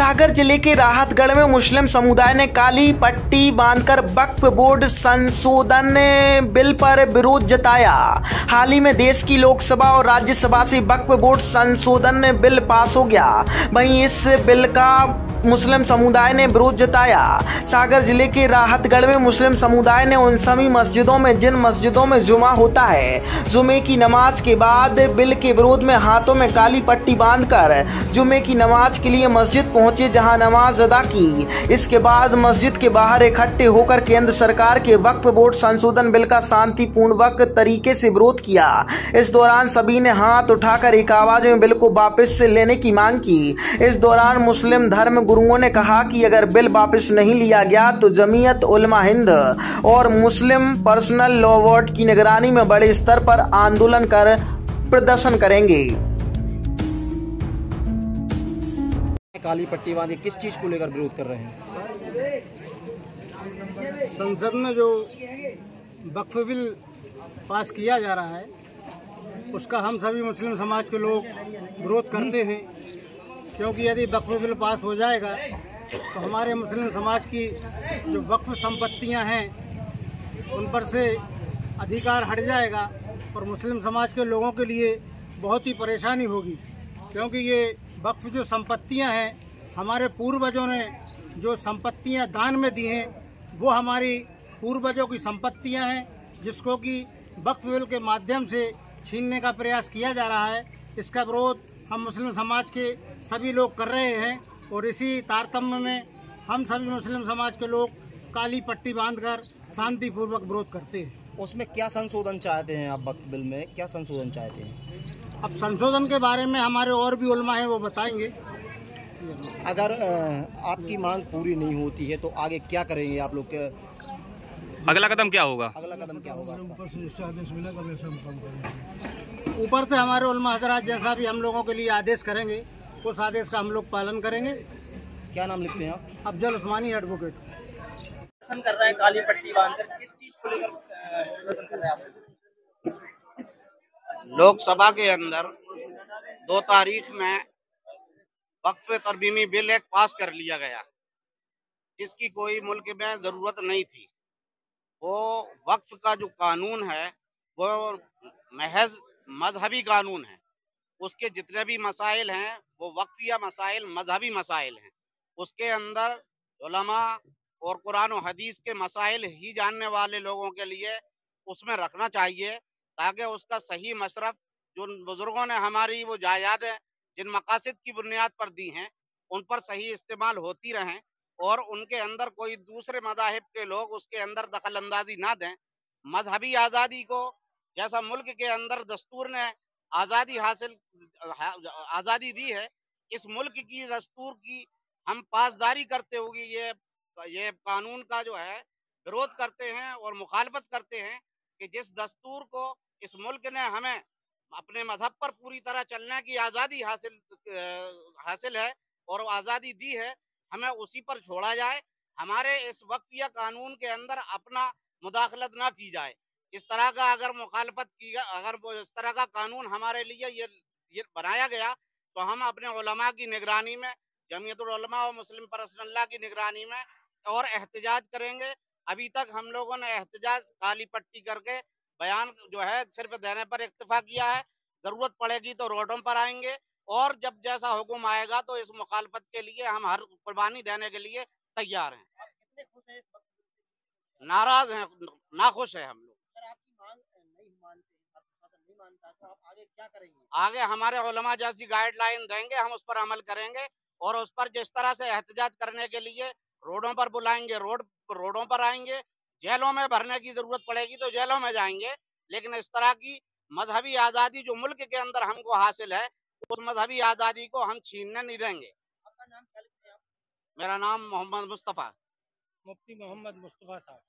सागर जिले के राहतगढ़ में मुस्लिम समुदाय ने काली पट्टी बांधकर वक्फ बोर्ड संशोधन बिल पर विरोध जताया। हाल ही में देश की लोकसभा और राज्यसभा से वक्फ बोर्ड संशोधन बिल पास हो गया। वहीं इस बिल का मुस्लिम समुदाय ने विरोध जताया। सागर जिले के राहतगढ़ में मुस्लिम समुदाय ने उन सभी मस्जिदों में जिन मस्जिदों में जुमा होता है, जुमे की नमाज के बाद बिल के विरोध में हाथों में काली पट्टी बांधकर जुमे की नमाज के लिए मस्जिद पहुंचे, जहां नमाज अदा की। इसके बाद मस्जिद के बाहर इकट्ठे होकर केंद्र सरकार के वक्फ बोर्ड संशोधन बिल का शांतिपूर्वक तरीके से विरोध किया। इस दौरान सभी ने हाथ उठाकर एक आवाज में बिल को वापस लेने की मांग की। इस दौरान मुस्लिम धर्म गुरुओं ने कहा कि अगर बिल वापस नहीं लिया गया तो जमीयत उलमा हिंद और मुस्लिम पर्सनल लॉ बोर्ड की निगरानी में बड़े स्तर पर आंदोलन कर प्रदर्शन करेंगे। काली पट्टी बांधी किस चीज को लेकर विरोध कर रहे हैं? संसद में जो वक्फ बिल पास किया जा रहा है उसका हम सभी मुस्लिम समाज के लोग विरोध करते हैं, क्योंकि यदि वक्फ बिल पास हो जाएगा तो हमारे मुस्लिम समाज की जो वक्फ संपत्तियां हैं उन पर से अधिकार हट जाएगा और मुस्लिम समाज के लोगों के लिए बहुत ही परेशानी होगी, क्योंकि ये वक्फ जो संपत्तियां हैं, हमारे पूर्वजों ने जो संपत्तियां दान में दी हैं वो हमारी पूर्वजों की संपत्तियां हैं, जिसको कि वक्फ बिल के माध्यम से छीनने का प्रयास किया जा रहा है। इसका विरोध हम मुस्लिम समाज के सभी लोग कर रहे हैं और इसी तारतम्य में हम सभी मुस्लिम समाज के लोग काली पट्टी बांधकर शांतिपूर्वक विरोध करते हैं। उसमें क्या संशोधन चाहते हैं आप? वक्फ बिल में क्या संशोधन चाहते हैं? अब संशोधन के बारे में हमारे और भी उलमा हैं, वो बताएंगे। अगर आपकी मांग पूरी नहीं होती है तो आगे क्या करेंगे आप लोग? अगला कदम क्या होगा? अगला कदम क्या होगा? ऊपर से हमारे उलमा हजरात जैसा भी हम लोगों के लिए आदेश करेंगे उस आदेश का हम लोग पालन करेंगे। क्या नाम लिखते हैं आप? अफजल उस्मानी एडवोकेट। प्रदर्शन कर रहे हैं काली पट्टी बांधकर, किस चीज को लेकर प्रदर्शन कर रहे हैं आप? लोकसभा के अंदर 2 तारीख में वक्फ तरमीमी बिल एक पास कर लिया गया, जिसकी कोई मुल्क में जरूरत नहीं थी। वो वक्फ का जो कानून है वो महज मजहबी कानून है। उसके जितने भी मसाइल हैं वो वक्फिया मसाइल, मजहबी मसाइल हैं। उसके अंदर उलमा और कुरान और हदीस के मसाइल ही जानने वाले लोगों के लिए उसमें रखना चाहिए, ताकि उसका सही मशरफ जो बुजुर्गों ने हमारी वो जायदादें जिन मकासद की बुनियाद पर दी हैं उन पर सही इस्तेमाल होती रहें और उनके अंदर कोई दूसरे मज़ाहिब के लोग उसके अंदर दखल अंदाजी ना दें। मजहबी आज़ादी को जैसा मुल्क के अंदर दस्तूर ने आज़ादी दी है, इस मुल्क की दस्तूर की हम पासदारी करते हुए ये कानून का जो है विरोध करते हैं और मुखालफत करते हैं कि जिस दस्तूर को इस मुल्क ने हमें अपने मजहब पर पूरी तरह चलने की आज़ादी हासिल है और आज़ादी दी है, हमें उसी पर छोड़ा जाए। हमारे इस वक्फिया कानून के अंदर अपना मुदाखलत ना की जाए। इस तरह का अगर मुखालफत की, अगर इस तरह का कानून हमारे लिए ये बनाया गया तो हम अपने उलमा की निगरानी में, जमीयतुल उलमा और मुस्लिम पर्सनल लॉ की निगरानी में और एहतजाज करेंगे। अभी तक हम लोगों ने एहतजाज काली पट्टी करके बयान जो है सिर्फ देने पर इक्तफा किया है। जरूरत पड़ेगी तो रोडों पर आएंगे और जब जैसा हुक्म आएगा तो इस मुखालफत के लिए हम हर कुर्बानी देने के लिए तैयार हैं। कितने खुश हैं इस वक्त से? नाराज हैं, नाखुश है हम लोग। अगर आपकी मांग नहीं मानते, प्रशासन नहीं मानता तो आप आगे क्या करेंगे? आगे हमारे उलमा जैसी गाइडलाइन देंगे, हम उस पर अमल करेंगे और उस पर जिस तरह से एहतजाज करने के लिए रोडों पर बुलाएंगे, रोडों पर आएंगे। जेलों में भरने की जरूरत पड़ेगी तो जेलों में जाएंगे, लेकिन इस तरह की मजहबी आज़ादी जो मुल्क के अंदर हमको हासिल है उस मजहबी आज़ादी को हम छीनने नहीं देंगे। आपका नाम क्या लिखते हैं आप? मेरा नाम मोहम्मद मुस्तफ़ा। मुफ्ती मोहम्मद मुस्तफ़ा साहब।